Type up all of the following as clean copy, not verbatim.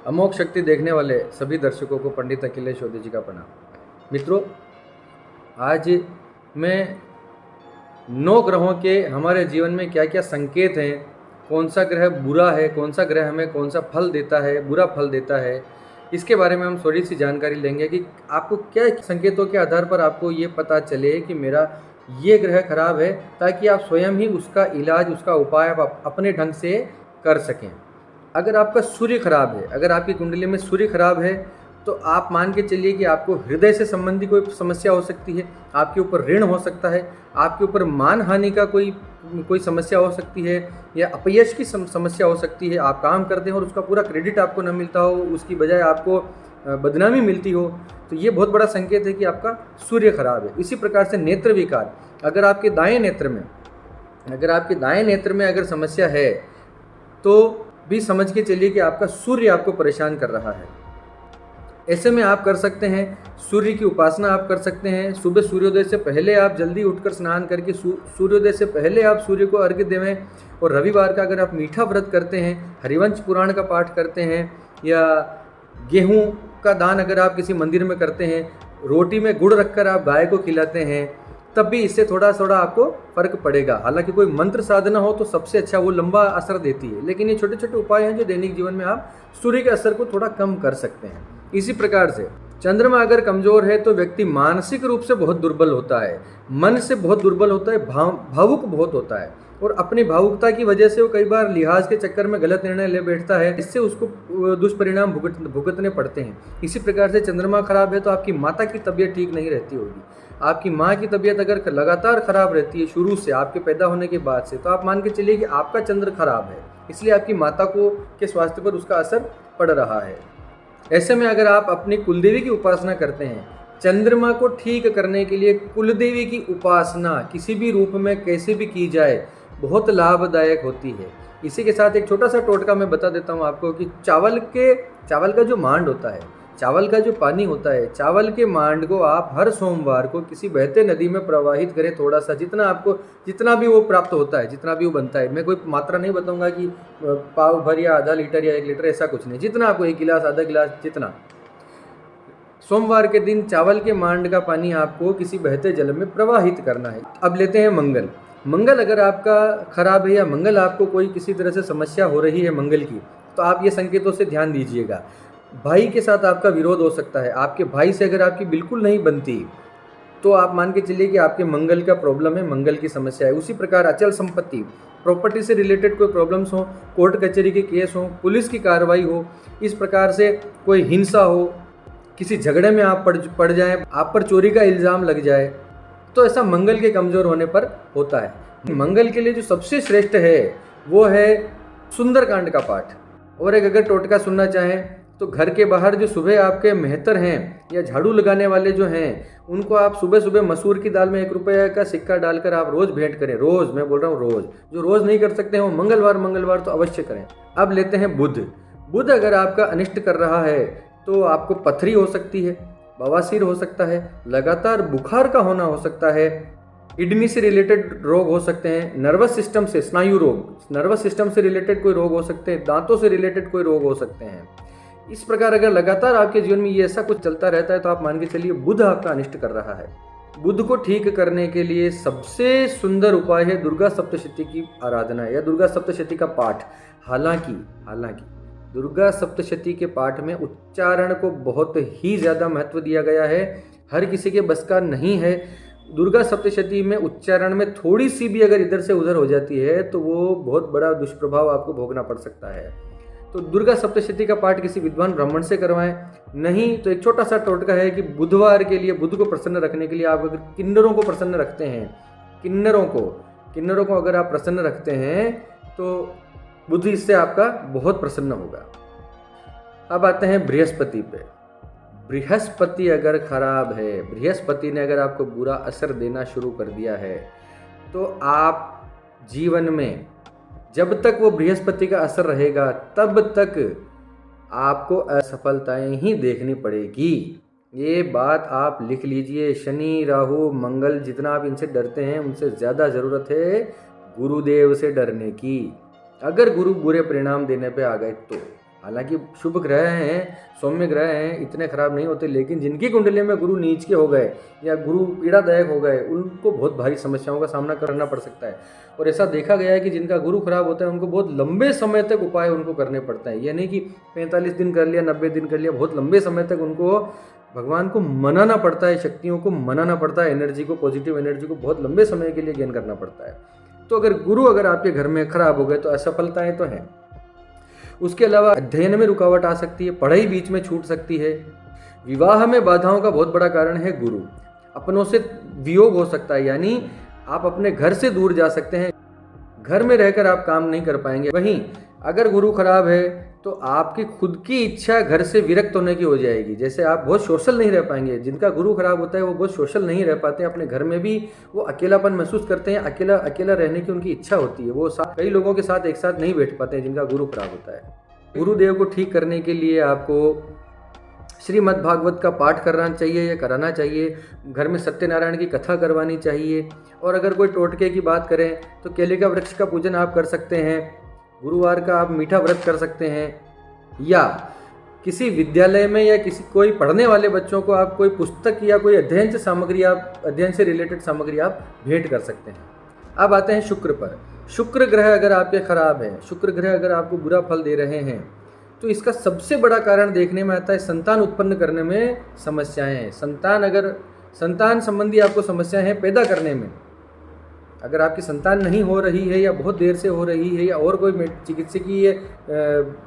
अमोघ शक्ति देखने वाले सभी दर्शकों को पंडित अखिलेश ओदे जी का प्रणाम। मित्रों, आज मैं 9 ग्रहों के हमारे जीवन में क्या क्या संकेत हैं, कौन सा ग्रह बुरा है, कौन सा ग्रह हमें कौन सा फल देता है, बुरा फल देता है, इसके बारे में हम थोड़ी सी जानकारी लेंगे कि आपको क्या संकेतों के आधार पर आपको ये पता चले कि मेरा ये ग्रह खराब है, ताकि आप स्वयं ही उसका इलाज, उसका उपाय आप अपने ढंग से कर सकें। अगर आपका सूर्य खराब है, अगर आपकी कुंडली में सूर्य खराब है, तो आप मान के चलिए कि आपको हृदय से संबंधी कोई समस्या हो सकती है, आपके ऊपर ऋण हो सकता है, आपके ऊपर मान हानि का कोई समस्या हो सकती है, या अपयश की समस्या हो सकती है। आप काम करते हैं और उसका पूरा क्रेडिट आपको न मिलता हो, उसकी बजाय आपको बदनामी मिलती हो, तो ये बहुत बड़ा संकेत है कि आपका सूर्य खराब है। इसी प्रकार से नेत्र विकार, अगर आपके दाएं नेत्र में अगर समस्या है, तो भी समझ के चलिए कि आपका सूर्य आपको परेशान कर रहा है। ऐसे में आप कर सकते हैं, सूर्य की उपासना आप कर सकते हैं। सुबह सूर्योदय से पहले आप जल्दी उठकर स्नान करके सूर्योदय से पहले आप सूर्य को अर्घ्य देवें। और रविवार का अगर आप मीठा व्रत करते हैं, हरिवंश पुराण का पाठ करते हैं, या गेहूं का दान अगर आप किसी मंदिर में करते हैं, रोटी में गुड़ रखकर आप गाय को खिलाते हैं, तब भी इससे थोड़ा आपको फर्क पड़ेगा। हालांकि कोई मंत्र साधना हो तो सबसे अच्छा, वो लंबा असर देती है, लेकिन ये छोटे छोटे उपाय हैं जो दैनिक जीवन में आप सूर्य के असर को थोड़ा कम कर सकते हैं। इसी प्रकार से चंद्रमा अगर कमजोर है तो व्यक्ति मानसिक रूप से बहुत दुर्बल होता है, मन से बहुत दुर्बल होता है, भावुक बहुत होता है, और अपनी भावुकता की वजह से वो कई बार लिहाज के चक्कर में गलत निर्णय ले बैठता है, इससे उसको दुष्परिणाम भुगतने पड़ते हैं। इसी प्रकार से चंद्रमा खराब है तो आपकी माता की तबीयत ठीक नहीं रहती होगी। आपकी माँ की तबीयत अगर लगातार खराब रहती है शुरू से, आपके पैदा होने के बाद से, तो आप मान के चलिए कि आपका चंद्र खराब है, इसलिए आपकी माता के स्वास्थ्य पर उसका असर पड़ रहा है। ऐसे में अगर आप अपनी कुलदेवी की उपासना करते हैं, चंद्रमा को ठीक करने के लिए कुलदेवी की उपासना किसी भी रूप में कैसे भी की जाए, बहुत लाभदायक होती है। इसी के साथ एक छोटा सा टोटका मैं बता देता हूँ आपको कि चावल का जो मांड होता है, चावल का जो पानी होता है, चावल के मांड को आप हर सोमवार को किसी बहते नदी में प्रवाहित करें, थोड़ा सा, जितना भी वो प्राप्त होता है, जितना भी वो बनता है। मैं कोई मात्रा नहीं बताऊंगा कि पाव भर या आधा लीटर या 1 लीटर, ऐसा कुछ नहीं, जितना आपको 1 गिलास, आधा गिलास, जितना। सोमवार के दिन चावल के मांड का पानी आपको किसी बहते जल में प्रवाहित करना है। अब लेते हैं मंगल अगर आपका खराब है, या मंगल आपको कोई किसी तरह से समस्या हो रही है मंगल की, तो आप ये संकेतों से ध्यान दीजिएगा। भाई के साथ आपका विरोध हो सकता है, आपके भाई से अगर आपकी बिल्कुल नहीं बनती, तो आप मान के चलिए कि आपके मंगल का प्रॉब्लम है, मंगल की समस्या है। उसी प्रकार अचल संपत्ति, प्रॉपर्टी से रिलेटेड कोई प्रॉब्लम्स हो, कोर्ट कचहरी के केस हो, पुलिस की कार्रवाई हो, इस प्रकार से कोई हिंसा हो, किसी झगड़े में आप पड़ जाएं, आप पर चोरी का इल्ज़ाम लग जाए, तो ऐसा मंगल के कमज़ोर होने पर होता है। मंगल के लिए जो सबसे श्रेष्ठ है वो है सुंदरकांड का पाठ। और एक अगर टोटका सुनना चाहें तो घर के बाहर जो सुबह आपके मेहतर हैं या झाड़ू लगाने वाले जो हैं, उनको आप सुबह सुबह मसूर की दाल में 1 रुपये का सिक्का डालकर आप रोज़ भेंट करें। रोज़, मैं बोल रहा हूँ रोज़, जो रोज़ नहीं कर सकते हैं वो मंगलवार तो अवश्य करें। अब लेते हैं बुध अगर आपका अनिष्ट कर रहा है तो आपको पथरी हो सकती है, बवासीर हो सकता है, लगातार बुखार का होना हो सकता है, किडनी से रिलेटेड रोग हो सकते हैं, नर्वस सिस्टम से, स्नायु रोग, नर्वस सिस्टम से रिलेटेड कोई रोग हो सकते हैं, दांतों से रिलेटेड कोई रोग हो सकते हैं। इस प्रकार अगर लगातार आपके जीवन में ये ऐसा कुछ चलता रहता है तो आप मान के चलिए बुध आपका अनिष्ट कर रहा है। बुध को ठीक करने के लिए सबसे सुंदर उपाय है दुर्गा सप्तशती की आराधना या दुर्गा सप्तशती का पाठ। हालांकि दुर्गा सप्तशती के पाठ में उच्चारण को बहुत ही ज़्यादा महत्व दिया गया है, हर किसी के बस का नहीं है। दुर्गा सप्तशती में उच्चारण में थोड़ी सी भी अगर इधर से उधर हो जाती है तो वो बहुत बड़ा दुष्प्रभाव आपको भोगना पड़ सकता है। तो दुर्गा सप्तशती का पाठ किसी विद्वान ब्राह्मण से करवाएं। नहीं तो एक छोटा सा टोटका है कि बुधवार के लिए, बुध को प्रसन्न रखने के लिए आप अगर किन्नरों को प्रसन्न रखते हैं, किन्नरों को अगर आप प्रसन्न रखते हैं तो बुध इससे आपका बहुत प्रसन्न होगा। अब आते हैं बृहस्पति पे। बृहस्पति अगर खराब है, बृहस्पति ने अगर आपको बुरा असर देना शुरू कर दिया है, तो आप जीवन में जब तक वो बृहस्पति का असर रहेगा तब तक आपको असफलताएं ही देखनी पड़ेगी। ये बात आप लिख लीजिए। शनि, राहु, मंगल, जितना आप इनसे डरते हैं उनसे ज़्यादा ज़रूरत है गुरुदेव से डरने की। अगर गुरु बुरे परिणाम देने पे आ गए तो, हालांकि शुभ ग्रह हैं, सौम्य ग्रह हैं, इतने खराब नहीं होते, लेकिन जिनकी कुंडली में गुरु नीच के हो गए या गुरु पीड़ादायक हो गए, उनको बहुत भारी समस्याओं का सामना करना पड़ सकता है। और ऐसा देखा गया है कि जिनका गुरु खराब होता है उनको बहुत लंबे समय तक उपाय उनको करने पड़ते हैं। यह नहीं कि 45 दिन कर लिया, 90 दिन कर लिया, बहुत लंबे समय तक उनको भगवान को मनाना पड़ता है, शक्तियों को मनाना पड़ता है, एनर्जी को, पॉजिटिव एनर्जी को बहुत लंबे समय के लिए गेन करना पड़ता है। तो अगर गुरु अगर आपके घर में खराब हो गए तो असफलताएं तो हैं। उसके अलावा अध्ययन में रुकावट आ सकती है, पढ़ाई बीच में छूट सकती है। विवाह में बाधाओं का बहुत बड़ा कारण है गुरु। अपनों से वियोग हो सकता है, यानी आप अपने घर से दूर जा सकते हैं, घर में रहकर आप काम नहीं कर पाएंगे। वहीं अगर गुरु खराब है तो आपकी खुद की इच्छा घर से विरक्त होने की हो जाएगी। जैसे आप बहुत सोशल नहीं रह पाएंगे। जिनका गुरु खराब होता है वो बहुत सोशल नहीं रह पाते, अपने घर में भी वो अकेलापन महसूस करते हैं, अकेला रहने की उनकी इच्छा होती है, वो कई लोगों के साथ एक साथ नहीं बैठ पाते हैं जिनका गुरु खराब होता है। गुरुदेव को ठीक करने के लिए आपको श्रीमद् भागवत का पाठ करना चाहिए या कराना चाहिए, घर में सत्यनारायण की कथा करवानी चाहिए। और अगर कोई टोटके की बात करें तो केले का वृक्ष का पूजन आप कर सकते हैं, गुरुवार का आप मीठा व्रत कर सकते हैं, या किसी विद्यालय में या किसी कोई पढ़ने वाले बच्चों को आप कोई पुस्तक या कोई अध्ययन से रिलेटेड सामग्री आप भेंट कर सकते हैं। अब आते हैं शुक्र पर। शुक्र ग्रह अगर आपके खराब है, शुक्र ग्रह अगर आपको बुरा फल दे रहे हैं, तो इसका सबसे बड़ा कारण देखने में आता है संतान उत्पन्न करने में समस्याएं। संतान संबंधी आपको समस्याएं हैं पैदा करने में। अगर आपकी संतान नहीं हो रही है या बहुत देर से हो रही है या और कोई चिकित्सकीय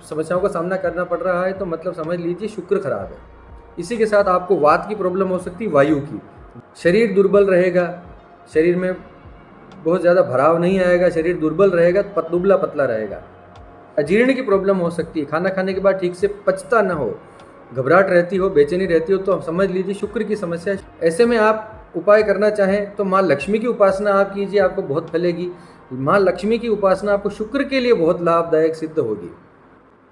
समस्याओं का सामना करना पड़ रहा है, तो मतलब समझ लीजिए शुक्र खराब है। इसी के साथ आपको वात की प्रॉब्लम हो सकती है, वायु की। शरीर दुर्बल रहेगा, शरीर में बहुत ज़्यादा भराव नहीं आएगा, शरीर दुर्बल रहेगा, दुबला पतला रहेगा। अजीर्ण की प्रॉब्लम हो सकती है, खाना खाने के बाद ठीक से पचता ना हो, घबराहट रहती हो, बेचैनी रहती हो, तो समझ लीजिए शुक्र की समस्या है। ऐसे में आप उपाय करना चाहें तो माँ लक्ष्मी की उपासना आप कीजिए, आपको बहुत फलेगी। माँ लक्ष्मी की उपासना आपको शुक्र के लिए बहुत लाभदायक सिद्ध होगी।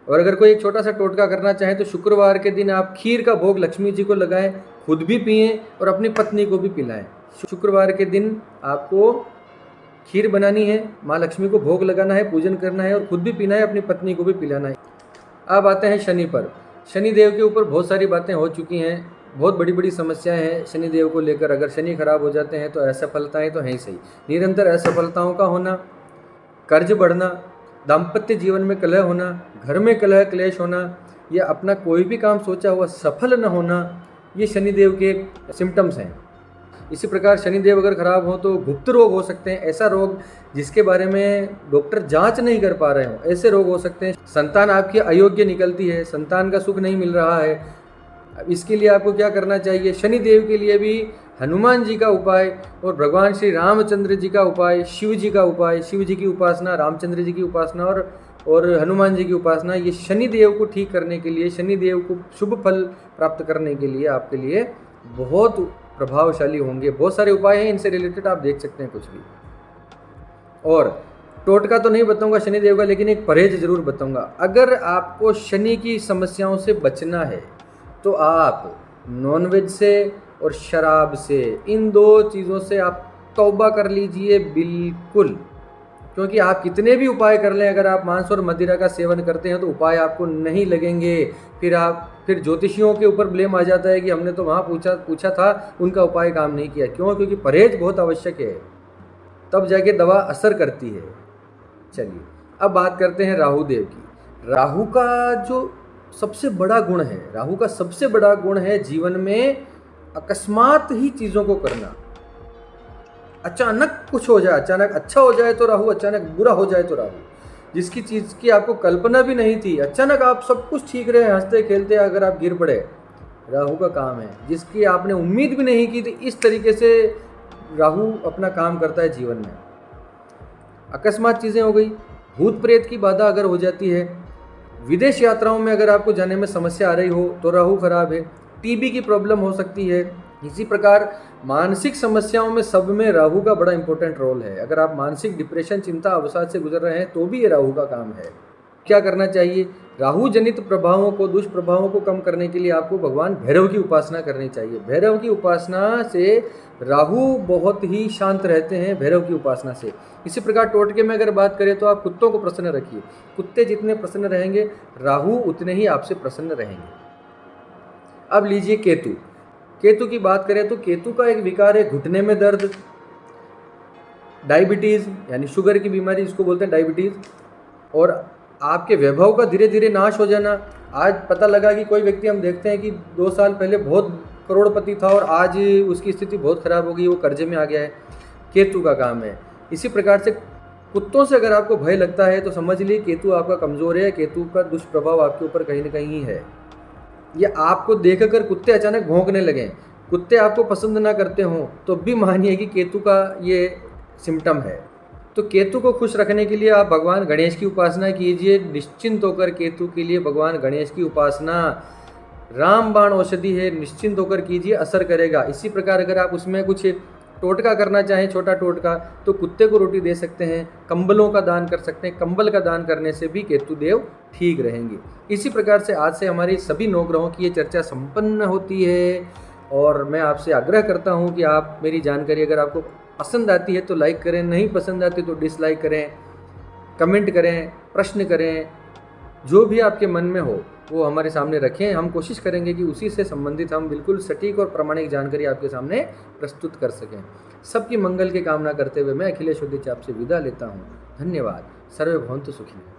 और अगर कोई एक छोटा सा टोटका करना चाहे तो शुक्रवार के दिन आप खीर का भोग लक्ष्मी जी को लगाएं, खुद भी पिएं और अपनी पत्नी को भी पिलाएं। शुक्रवार के दिन आपको खीर बनानी है, माँ लक्ष्मी को भोग लगाना है, पूजन करना है और खुद भी पीना है, अपनी पत्नी को भी पिलाना है। अब आते हैं शनि पर। शनि देव के ऊपर बहुत सारी बातें हो चुकी हैं, बहुत बड़ी बड़ी समस्याएं हैं शनि देव को लेकर। अगर शनि खराब हो जाते हैं तो असफलताएं तो हैं ही सही, निरंतर असफलताओं का होना, कर्ज बढ़ना, दाम्पत्य जीवन में कलह होना, घर में कलह क्लेश होना, या अपना कोई भी काम सोचा हुआ सफल न होना, ये शनिदेव के सिम्टम्स हैं। इसी प्रकार शनिदेव अगर खराब हो तो गुप्त रोग हो सकते हैं, ऐसा रोग जिसके बारे में डॉक्टर जांच नहीं कर पा रहे हो, ऐसे रोग हो सकते हैं। संतान आपकी अयोग्य निकलती है, संतान का सुख नहीं मिल रहा है। अब इसके लिए आपको क्या करना चाहिए? शनिदेव के लिए भी हनुमान जी का उपाय और भगवान श्री रामचंद्र जी का उपाय, शिव जी का उपाय, शिव जी की उपासना, रामचंद्र जी की उपासना और हनुमान जी की उपासना, ये शनिदेव को ठीक करने के लिए, शनिदेव को शुभ फल प्राप्त करने के लिए आपके लिए बहुत प्रभावशाली होंगे। बहुत सारे उपाय हैं, इनसे रिलेटेड आप देख सकते हैं कुछ भी। और टोटका तो नहीं बताऊंगा शनिदेव का, लेकिन एक परहेज जरूर बताऊंगा। अगर आपको शनि की समस्याओं से बचना है तो आप नॉनवेज से और शराब से, इन दो चीज़ों से आप तौबा कर लीजिए बिल्कुल। क्योंकि आप कितने भी उपाय कर लें, अगर आप मांस और मदिरा का सेवन करते हैं तो उपाय आपको नहीं लगेंगे। फिर ज्योतिषियों के ऊपर ब्लेम आ जाता है कि हमने तो वहाँ पूछा था, उनका उपाय काम नहीं किया। क्यों? क्योंकि परहेज बहुत आवश्यक है, तब जाके दवा असर करती है। चलिए अब बात करते हैं राहु देव की। राहु का जो सबसे बड़ा गुण है, राहु का सबसे बड़ा गुण है जीवन में अकस्मात ही चीज़ों को करना। अचानक कुछ हो जाए, अचानक अच्छा हो जाए तो राहु, अचानक बुरा हो जाए तो राहु। जिसकी चीज़ की आपको कल्पना भी नहीं थी, अचानक आप सब कुछ ठीक रहे, हंसते खेलते अगर आप गिर पड़े, राहु का काम है। जिसकी आपने उम्मीद भी नहीं की थी, इस तरीके से राहु अपना काम करता है जीवन में। अकस्मात चीज़ें हो गई, भूत प्रेत की बाधा अगर हो जाती है, विदेश यात्राओं में अगर आपको जाने में समस्या आ रही हो तो राहु खराब है। टीबी की प्रॉब्लम हो सकती है। इसी प्रकार मानसिक समस्याओं में सब में राहु का बड़ा इंपॉर्टेंट रोल है। अगर आप मानसिक डिप्रेशन, चिंता, अवसाद से गुजर रहे हैं तो भी ये राहु का काम है। क्या करना चाहिए? राहु जनित प्रभावों को, दुष्प्रभावों को कम करने के लिए आपको भगवान भैरव की उपासना करनी चाहिए। भैरव की उपासना से राहु बहुत ही शांत रहते हैं, भैरव की उपासना से। इसी प्रकार टोटके में अगर बात करें तो आप कुत्तों को प्रसन्न रखिए। कुत्ते जितने प्रसन्न रहेंगे, राहु उतने ही आपसे प्रसन्न रहेंगे। अब लीजिए केतु। केतु की बात करें तो केतु का एक विकार है घुटने में दर्द, डायबिटीज़ यानी शुगर की बीमारी जिसको बोलते हैं डायबिटीज़, और आपके वैभव का धीरे धीरे नाश हो जाना। आज पता लगा कि कोई व्यक्ति, हम देखते हैं कि 2 साल पहले बहुत करोड़पति था और आज उसकी स्थिति बहुत खराब हो गई, वो कर्जे में आ गया है। केतु का काम है। इसी प्रकार से कुत्तों से अगर आपको भय लगता है तो समझ लीजिए केतु आपका कमज़ोर है, केतु का दुष्प्रभाव आपके ऊपर कहीं ना कहीं है। ये आपको देखकर कुत्ते अचानक भौंकने लगें, कुत्ते आपको पसंद ना करते हों, तो भी मानिए कि केतु का ये सिम्टम है। तो केतु को खुश रखने के लिए आप भगवान गणेश की उपासना कीजिए। निश्चिंत होकर केतु के लिए भगवान गणेश की उपासना रामबाण औषधि है, निश्चिंत होकर कीजिए, असर करेगा। इसी प्रकार अगर आप उसमें कुछ टोटका करना चाहें, छोटा टोटका, तो कुत्ते को रोटी दे सकते हैं, कंबलों का दान कर सकते हैं। कंबल का दान करने से भी केतु देव ठीक रहेंगे। इसी प्रकार से आज से हमारी सभी 9 ग्रहों की ये चर्चा संपन्न होती है। और मैं आपसे आग्रह करता हूँ कि आप मेरी जानकारी अगर आपको पसंद आती है तो लाइक करें, नहीं पसंद आती तो डिसलाइक करें, कमेंट करें, प्रश्न करें, जो भी आपके मन में हो वो हमारे सामने रखें। हम कोशिश करेंगे कि उसी से संबंधित हम बिल्कुल सटीक और प्रामाणिक जानकारी आपके सामने प्रस्तुत कर सकें। सबकी मंगल की कामना करते हुए मैं अखिलेश उदित आपसे विदा लेता हूँ। धन्यवाद। सर्वे भवन्तु सुखिनः।